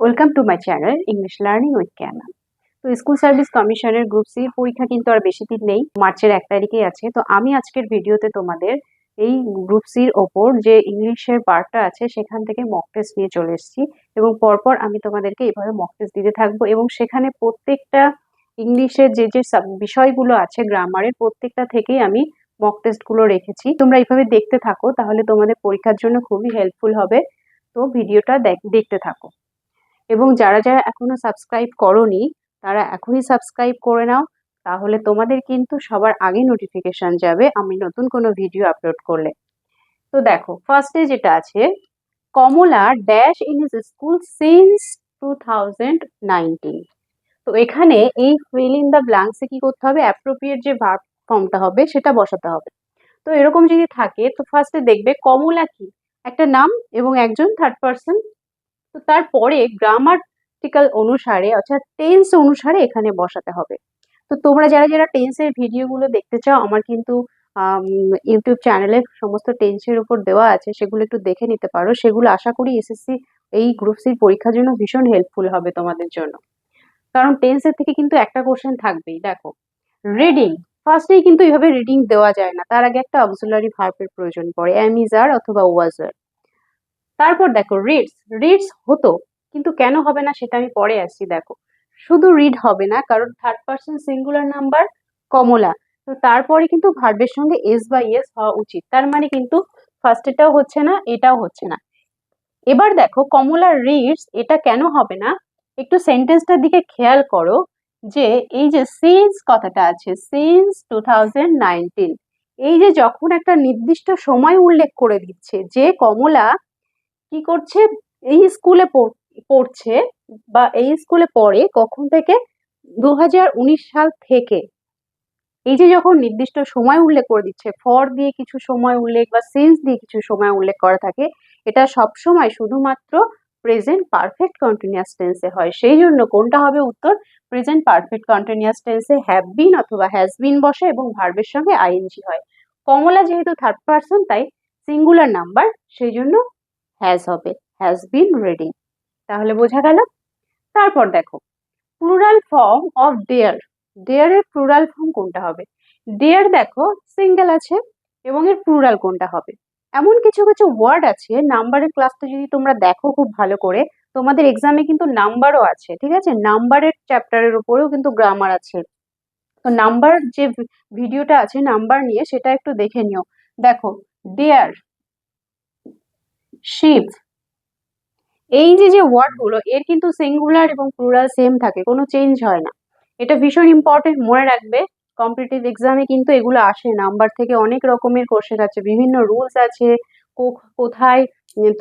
Welcome to my channel English learning with ক্যানা। তো school service কমিশনের গ্রুপ সি পরীক্ষা কিন্তু আর বেশি দিন নেই, মার্চের 1 তারিখেই আছে। তো আমি আজকের ভিডিওতে তোমাদের এই গ্রুপ সির ওপর যে ইংলিশের পার্টটা আছে সেখান থেকে মক টেস্ট নিয়ে চলে এসেছি, এবং পরপর আমি তোমাদেরকে এইভাবে মক টেস্ট দিতে থাকবো, এবং সেখানে প্রত্যেকটা ইংলিশের যে যে বিষয়গুলো আছে গ্রামারের প্রত্যেকটা থেকেই আমি মক টেস্ট গুলো রেখেছি। তোমরা এইভাবে দেখতে থাকো, তাহলে তোমাদের পরীক্ষার জন্য খুবই হেল্পফুল হবে। তো ভিডিওটা দেখতে থাকো, এবং যারা যারা এখনো সাবস্ক্রাইব করোনি তারা এখনই সাবস্ক্রাইব করে নাও, তাহলে তোমাদের কিন্তু সবার আগে নোটিফিকেশন যাবে আমি নতুন কোনো ভিডিও আপলোড করলে। তো দেখো, ফার্স্টে যেটা আছে, Kamala dash in his school since 2019। তো এখানে এই ফিল ইন দ্য ব্ল্যাঙ্কসে কি করতে হবে, অ্যাপ্রোপ্রিয়েট যে ভার্ব ফর্মটা হবে সেটা বসাতে হবে। তো এরকম যদি থাকে, তো ফার্স্টে দেখবে কমলা কি একটা নাম এবং একজন থার্ড পার্সন। তো তারপরে গ্রামাটিক্যাল অনুসারে অর্থাৎ টেন্স অনুসারে এখানে বসাতে হবে। তো তোমরা যারা যারা টেন্সের ভিডিওগুলো দেখতে চাও, আমার কিন্তু ইউটিউব চ্যানেলে সমস্ত টেন্সের উপর দেওয়া আছে, সেগুলো একটু দেখে নিতে পারো। সেগুলো আশা করি এসএসসি এই গ্রুপ সির পরীক্ষার জন্য ভীষণ হেল্পফুল হবে তোমাদের জন্য, কারণ টেন্সের থেকে কিন্তু একটা কোশ্চেন থাকবেই। দেখো, রিডিং, ফার্স্টেই কিন্তু এইভাবে রিডিং দেওয়া যায় না, তার আগে একটা অক্সিলারি ভার্বের প্রয়োজন পড়ে, অ্যাম, ইজ, আর অথবা ওয়াজ, আর। তারপর দেখো রিডস, রিডস হতো, কিন্তু কেন হবে না সেটা আমি পরে আসছি। দেখো, শুধু রিড হবে না, কারণ থার্ড পার্সন সিঙ্গুলার নাম্বার কমলা, তো তারপরে কিন্তু ভার্বের সঙ্গে এস বা ইয়েস হওয়া উচিত। তার মানে কিন্তু ফার্স্ট এটাও হচ্ছে না, এটাও হচ্ছে না। এবার দেখো কমলা রিডস, এটা কেন হবে না, একটু সেন্টেন্সটার দিকে খেয়াল করো, যে এই যে সিন্স কথাটা আছে, সিন্স 2019, এই যে যখন একটা নির্দিষ্ট সময় উল্লেখ করে দিচ্ছে যে কমলা কি করছে, এই স্কুলে পড়ছে বা এই স্কুলে পড়ে কখন থেকে, 2019 সাল থেকে। এই যে যখন নির্দিষ্ট সময় উল্লেখ করে দিচ্ছে, ফর দিয়ে কিছু সময় উল্লেখ বা সিন্স দিয়ে কিছু সময় উল্লেখ করা থাকে, এটা সব সময় শুধুমাত্র প্রেজেন্ট পারফেক্ট কন্টিনিউয়াস টেন্সে হয়। সেই জন্য কোনটা হবে উত্তর, প্রেজেন্ট পারফেক্ট কন্টিনিউয়াস টেন্সে হ্যাভ বিন অথবা হ্যাজ বিন বসে এবং ভার্বের সঙ্গে আইএনজি হয়। কমলা যেহেতু থার্ড পার্সন, তাই সিঙ্গুলার নাম্বার, সেই জন্য হ্যাজ হবে, হ্যাজ বিন রিডিং। তাহলে বোঝা গেল। তারপর দেখো, plural form of dare, dare এর প্লুরাল ফর্ম কোনটা হবে। ডেয়ার দেখো সিঙ্গেল আছে, এবং এর প্লুরাল কোনটা হবে। এমন কিছু কিছু ওয়ার্ড আছে, নাম্বারের ক্লাসটা যদি তোমরা দেখো খুব ভালো করে, তোমাদের এক্সামে কিন্তু নাম্বারও আছে, ঠিক আছে, নাম্বারের চ্যাপ্টারের উপরেও কিন্তু গ্রামার আছে। তো নাম্বার যে ভিডিওটা আছে নাম্বার নিয়ে, সেটা একটু দেখে নিও। দেখো, ডেয়ার, শিপ, এই যে যে ওয়ার্ড গুলো, এর কিন্তু সিঙ্গুলার এবং প্লুরাল সেম থাকে, কোনো চেঞ্জ হয় না। এটা ভীষণ ইম্পর্টেন্ট, মনে রাখবে। কম্পিটিটিভ এক্সামে কিন্তু এগুলো আসে, নাম্বার থেকে অনেক রকমের কোশ্চেন আছে, বিভিন্ন রুলস আছে। কোথায়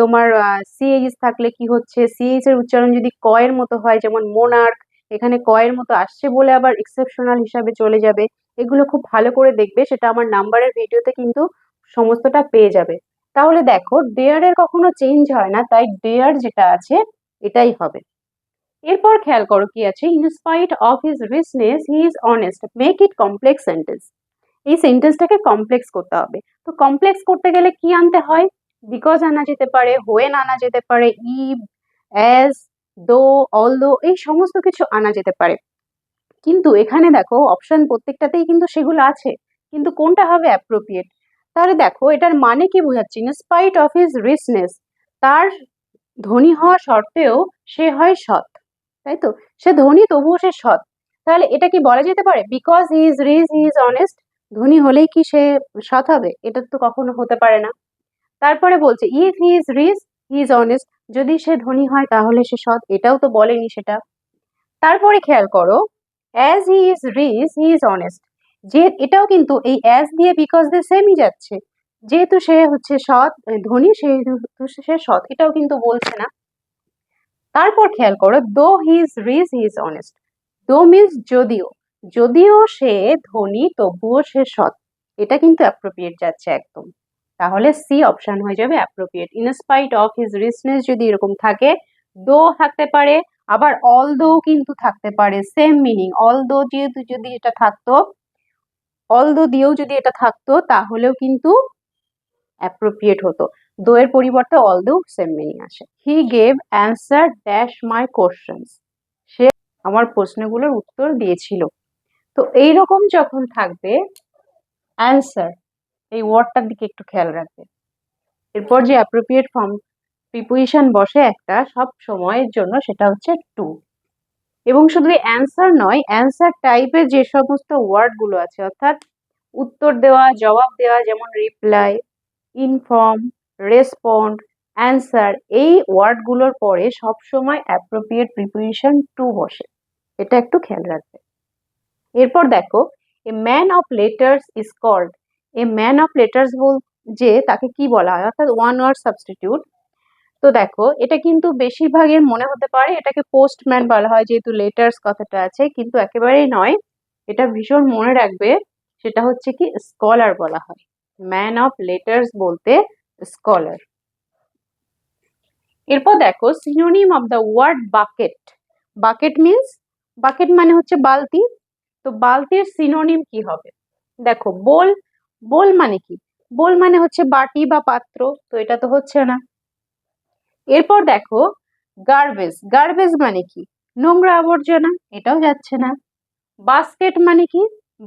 তোমার সিএইচ থাকলে কি হচ্ছে, সিএইচ এর উচ্চারণ যদি ক এর মতো হয়, যেমন মোনার্ক, এখানে ক এর মতো আসছে বলে আবার এক্সেপশনাল হিসাবে চলে যাবে। এগুলো খুব ভালো করে দেখবে, সেটা আমার নাম্বারের ভিডিওতে কিন্তু সমস্তটা পেয়ে যাবে। তাহলে দেখো, ডেয়ার এর কখনো চেঞ্জ হয় না, তাই ডেয়ার যেটা আছে এটাই হবে। এরপর খেয়াল করো কি আছে, in spite of his richness he is honest, make it complex sentence. এই সেন্টেন্সটাকে কমপ্লেক্স করতে হবে। তো কমপ্লেক্স করতে গেলে কি আনতে হয়, বিকজ আনা যেতে পারে, হোয়েন আনা যেতে পারে, ইভ, অ্যাজ, দো, অলদো, এই সমস্ত কিছু আনা যেতে পারে। কিন্তু এখানে দেখো অপশন প্রত্যেকটাতেই কিন্তু সেগুলো আছে, কিন্তু কোনটা হবে অ্যাপ্রোপ্রিয়েট। তাহলে দেখো এটার মানে কি বোঝাচ্ছে, in spite of his richness, তার ধনী হওয়া সত্ত্বেও সে হয় সৎ, তাই তো, সে ধনী তবুও সে সৎ। তাহলে এটা কি বলা যেতে পারে, because he is rich he is honest, ধনী হলেই কি সে সৎ হবে, এটা তো কখনো হতে পারে না। তারপরে বলছে if he is rich he is honest, যদি সে ধনী হয় তাহলে সে সৎ, এটাও তো বলেনি সেটা। তারপরে খেয়াল করো, as he is rich he is honest, যে এটাও কিন্তু এই অ্যাজ দিয়ে বিকজ দিয়ে সেমই যাচ্ছে, যেহেতু সে হচ্ছে সৎ, ধনী, সেহেতু সে সৎ, এটাও কিন্তু বলছে না। তারপর খেয়াল করো, though he is rich he is honest, though means যদিও, যদিও সে ধনী তবুও সে সৎ, এটা কিন্তু অ্যাপ্রোপ্রিয়েট যাচ্ছে একদম। তাহলে সি অপশন হয়ে যাবে appropriate. In spite of his richness যদি এরকম থাকে, দো থাকতে পারে, আবার অল দো কিন্তু থাকতে পারে, সেম মিনিং। অল দো যেহেতু যদি এটা থাকতো, অল দো দিয়েও যদি এটা থাকতো, তাহলেও কিন্তু অ্যাপ্রোপ্রিয়েট হতো। দো এর পরিবর্তে অল দো সেম মিনিং আসে। He gave answer dash my questions, সে আমার প্রশ্নগুলোর উত্তর দিয়েছিল। তো এইরকম যখন থাকবে অ্যান্সার, এই ওয়ার্ডটার দিকে একটু খেয়াল রাখবে। এরপর যে অ্যাপ্রোপ্রিয়েট ফর্ম প্রিপোজিশন বসে একটা সব সময়ের জন্য, সেটা হচ্ছে টু। এবং শুধু অ্যান্সার নয়, অ্যান্সার টাইপের যে সমস্ত ওয়ার্ডগুলো আছে, অর্থাৎ উত্তর দেওয়া, জবাব দেওয়া, যেমন রিপ্লাই, ইনফর্ম, রেসপন্ড, অ্যান্সার, এই ওয়ার্ডগুলোর পরে সবসময় অ্যাপ্রোপ্রিয়েট প্রিপোজিশন টু বসে, এটা একটু খেয়াল রাখবে। এরপর দেখো, a man of letters is called, a man of letters যে তাকে কি বলা হয়, অর্থাৎ ওয়ান ওয়ার্ড সাবস্টিটিউট। তো দেখো, এটা কিন্তু বেশিরভাগের মনে হতে পারে এটাকে পোস্টম্যান বলা হয়, যেহেতু লেটার্স কথাটা আছে, কিন্তু একেবারেই নয়। এটা ভীষণ মনে রাখবে, সেটা হচ্ছে কি স্কলার বলা হয়। ম্যান অফ লেটার্স বলতে স্কলার। এরপর দেখো, synonym of the word bucket. Bucket means, bucket মানে হচ্ছে বালতি। তো বালতির সিনোনিম কি হবে? দেখো, বোল। বোল মানে কি? বোল মানে হচ্ছে বাটি বা পাত্র, তো এটা তো হচ্ছে না। এরপর দেখো, গার্বেজ। গার্বেজ মানে কি? নোংরা আবর্জনা, এটাও যাচ্ছে না। বাস্কেট মানে কি?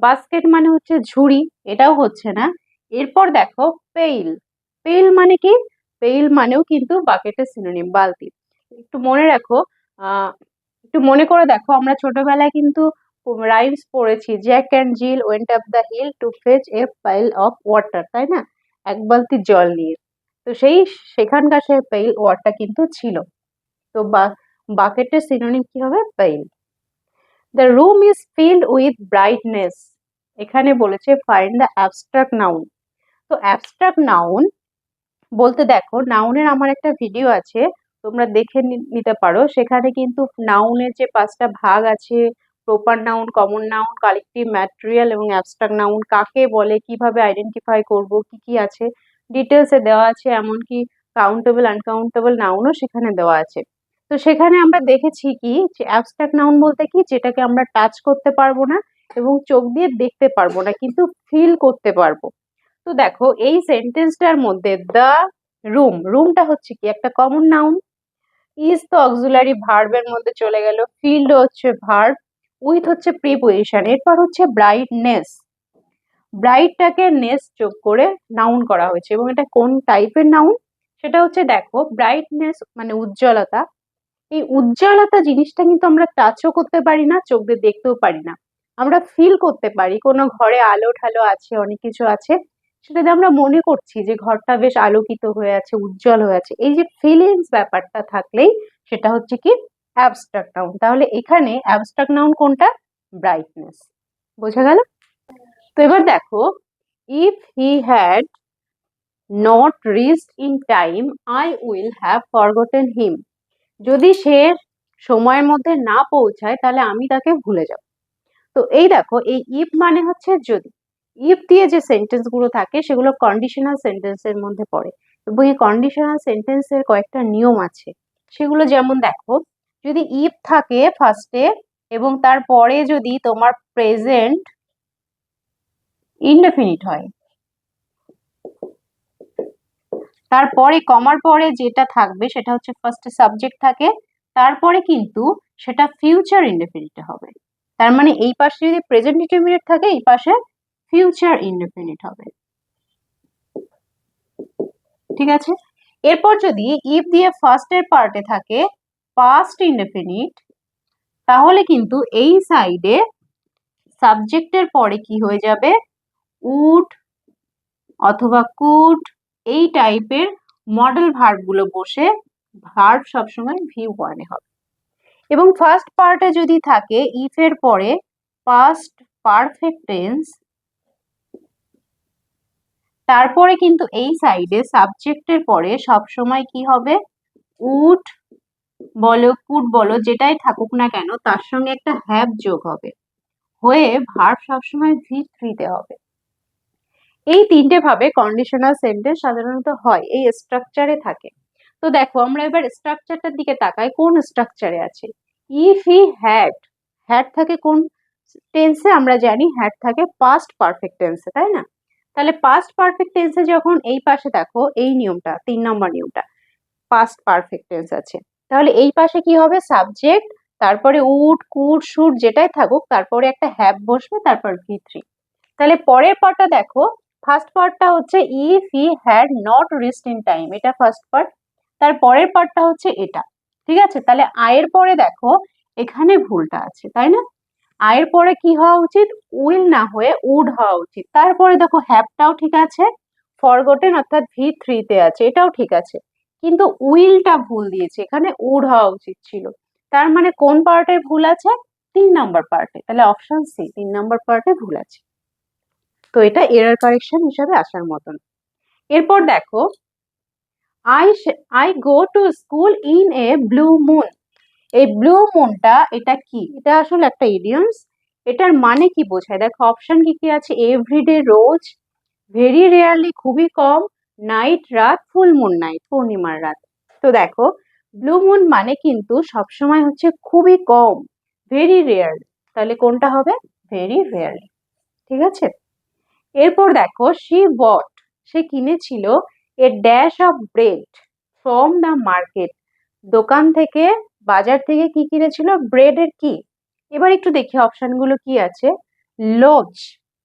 বাস্কেট মানে হচ্ছে ঝুড়ি, এটাও হচ্ছে না। এরপর দেখো, পেইল। পেইল মানে কি? পেইল মানেও কিন্তু বাকেটের সিনোনিম, বালতি। একটু মনে রাখো, একটু মনে করে দেখো, আমরা ছোটবেলায় কিন্তু রাইমস পড়েছি, Jack and Jill went up the hill to fetch a pail of water, তাই না? এক বালতি জল নিয়ে। তো সেখানকার সেই পেইল ওয়ার্ডটা কিন্তু ছিল। তো বাকেটের সিনোনিম কি হবে? Pale. The room is filled with brightness, এখানে বলেছে ফাইন্ড দ্য অ্যাবস্ট্রাক্ট নাউন। তো অ্যাবস্ট্রাক্ট নাউন বলতে দেখো, নাউনের আমার একটা ভিডিও আছে, তোমরা দেখে নিতে পারো। সেখানে কিন্তু নাউনের যে 5টা ভাগ আছে, proper noun, common noun, collective, material এবং অ্যাবস্ট্রাক্ট নাউন কাকে বলে, কিভাবে আইডেন্টিফাই করব, কি কি আছে, ডিটেলসে দেওয়া আছে। এমনকি কাউন্টেবল, আনকাউন্টেবল নাউনও সেখানে দেওয়া আছে। তো সেখানে আমরা দেখেছি কি, যে অ্যাবস্ট্রাক্ট নাউন বলতে কি, যেটাকে আমরা টাচ করতে পারবো না এবং চোখ দিয়ে দেখতে পারবো না, কিন্তু ফিল করতে পারবো। তো দেখো, এই সেন্টেন্সটার মধ্যে দ্য রুম, রুমটা হচ্ছে কি একটা কমন নাউন, ইজ তো অক্সিলারি ভার্বের মধ্যে চলে গেল, ফিল্ড হচ্ছে ভার্ব, উইথ হচ্ছে প্রিপোজিশন, এরপর হচ্ছে ব্রাইটনেস, ব্রাইটটাকে নেস যোগ করে নাউন করা হয়েছে। এবং এটা কোন টাইপের নাউন? সেটা হচ্ছে, দেখো, ব্রাইটনেস মানে উজ্জ্বলতা। এই উজ্জ্বলতা জিনিসটা কিন্তু আমরা টাচও করতে পারি না, চোখ দিয়ে দেখতেও পারি না, আমরা ফিল করতে পারি। কোনো ঘরে আলো ঠালো আছে, অনেক কিছু আছে, সেটাতে আমরা মনে করছি যে ঘরটা বেশ আলোকিত হয়ে আছে, উজ্জ্বল হয়ে আছে। এই যে ফিলিংস ব্যাপারটা থাকলেই সেটা হচ্ছে কি অ্যাবস্ট্রাক্ট নাউন। তাহলে এখানে অ্যাবস্ট্রাক্ট নাউন কোনটা? ব্রাইটনেস। বোঝা গেল? তো এবার দেখো, if he had not reached in time I will have forgotten him, যদি সে সময়ের মধ্যে না পৌঁছায় তাহলে আমি তাকে ভুলে যাব। তো এই দেখো, এই ইফ মানে হচ্ছে যদি। ইফ দিয়ে যে সেন্টেন্স গুলো থাকে সেগুলো কন্ডিশনাল সেন্টেন্সের মধ্যে পড়ে, এবং এই কন্ডিশনাল সেন্টেন্সের কয়েকটা নিয়ম আছে। সেগুলো যেমন দেখো, যদি ইফ থাকে ফার্স্টে এবং তারপরে যদি তোমার প্রেজেন্ট ইনডেফিনিট হয়, তারপরে কমার পরে যেটা থাকবে সেটা হচ্ছে ফার্স্টে সাবজেক্ট থাকে, তারপরে কিন্তু সেটা ফিউচার ইনডেফিনিট হবে। তার মানে এই পাশে যদি প্রেজেন্ট ইনডেফিনিট থাকে, এই পাশে ফিউচার ইনডেফিনিট হবে। ঠিক আছে? এরপর যদি ইফ দিয়ে ফার্স্টের পার্টে থাকে পাস্ট ইনডেফিনিট, তাহলে কিন্তু এই সাইডে সাবজেক্টের পরে কি হয়ে যাবে? উড অথবা কুড, এই টাইপের মডেল ভার্ব গুলো বসে ভার্ব সবসময় V1 এ হবে। এবং ফার্স্ট পার্টে যদি থাকে ইফ এর পরে পাস্ট পারফেক্ট টেন্স, তারপরে কিন্তু এই সাইডে সাবজেক্টের পরে সবসময় কি হবে? উড বলো, কুড বলো, যেটাই থাকুক না কেন, তার সঙ্গে একটা হ্যাভ যোগ হবে, হয়ে ভার্ব সবসময় V3 তে হবে। এই তিনটে ভাবে কন্ডিশনাল সেন্টেন্স সাধারণত হয়, এই স্ট্রাকচারে থাকে। তো দেখো, আমরা এবার স্ট্রাকচারটার দিকে তাকাই, কোন স্ট্রাকচারে আছে। ইফ হি হ্যাড, হ্যাড থাকে কোন টেন্সে? আমরা জানি হ্যাড থাকে পাস্ট পারফেক্ট টেন্সে, তাই না? তাহলে পাস্ট পারফেক্ট টেন্সে যখন এই পাশে দেখো এই নিয়মটা 3 নম্বর নিয়মটা পাস্ট পারফেক্ট টেন্স আছে, তাহলে এই পাশে কি হবে সাবজেক্ট, তারপরে উড কুড শুড যেটাই থাকুক তারপরে একটা হ্যাভ বসবে, তারপর V3। তাহলে পরের পার্টটা দেখো, ফার্স্ট পার্টটা হচ্ছে if he had not reached in time, এটা ফার্স্ট পার্ট। তার পরের পার্টটা হচ্ছে এটা, ঠিক আছে। তাহলে আয়ের পরে দেখো এখানে ভুলটা আছে, তাই না? আয়ের পরে কি হওয়া উচিত, উইল না হয়ে উড হওয়া উচিত। তারপরে দেখো হ্যাভটাও ঠিক আছে, ফরগটেন অর্থাৎ V3 তে আছে, এটাও ঠিক আছে, কিন্তু উইলটা ভুল দিয়েছে, এখানে উড হওয়া উচিত ছিল। তার মানে কোন পার্টের ভুল আছে, 3 নম্বর পার্টে। তাহলে অপশন সি 3 নম্বর পার্টে ভুল আছে। তো এটা এরর কারেকশন হিসাবে আসার মতন। এরপর দেখো I go to school in a blue moon. এই ব্লু মুনটা এটা কি, এটা আসলে একটা ইডিয়মস। এটার মানে কি বোঝায় দেখো, অপশন কি কি আছে, এভরিডে রোজ, ভেরি রেয়ারলি খুবই কম, নাইট রাত, ফুল মুন নাইট পূর্ণিমার রাত। তো দেখো ব্লু মুন মানে কিন্তু সবসময় হচ্ছে খুবই কম, ভেরি রেয়ার, তাহলে কোনটা হবে, ভেরি রেয়ারলি, ঠিক আছে। এরপর দেখো শি বট, সে কিনেছিল a dash of bread from the market, দোকান থেকে বাজার থেকে কি কিনেছিল, ব্রেডের কি। এবার একটু দেখি অপশনগুলো কি আছে, লোজ,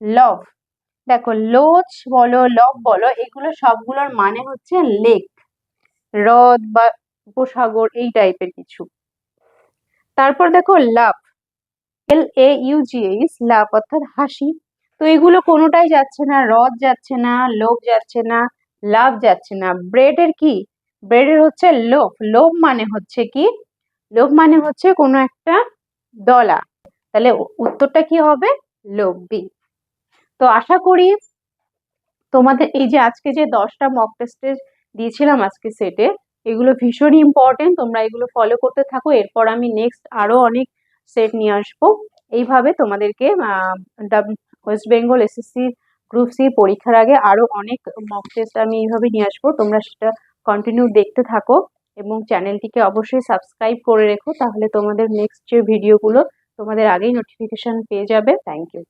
লভ, দেখো লোচ বলো লভ বলো এগুলো সবগুলোর মানে হচ্ছে লেক, হ্রদ বা উপসাগর এই টাইপের কিছু। তারপর দেখো লাভ, LAUGH, লাভ অর্থাৎ হাসি। তো এগুলো কোনোটাই যাচ্ছে না, হ্রদ যাচ্ছে না, লোভ যাচ্ছে না, লাভ যাচ্ছে না। ব্রেডের কি, ব্রেডের হচ্ছে লোভ, লোভ মানে হচ্ছে কি, লোভ মানে হচ্ছে কোনো একটা দলা, তাহলে উত্তরটা কি হবে, লোভ, বি। তো আশা করি তোমাদের এই যে আজকে যে 10টা মক টেস্টে দিয়েছিলাম আজকে সেটে, এগুলো ভীষণই ইম্পর্টেন্ট, তোমরা এগুলো ফলো করতে থাকো। এরপর আমি নেক্সট আরো অনেক সেট নিয়ে আসবো। এইভাবে তোমাদেরকে West Bengal SSC group C পরীক্ষার আগে আরো অনেক মক টেস্ট আমি এইভাবে নিয়ে আসবো, তোমরা সেটা কন্টিনিউ দেখতে থাকো এবং চ্যানেলটিকে অবশ্যই সাবস্ক্রাইব করে রেখো, তাহলে তোমাদের নেক্সট যে ভিডিওগুলো তোমাদের আগেই নোটিফিকেশন পেয়ে যাবে। Thank you.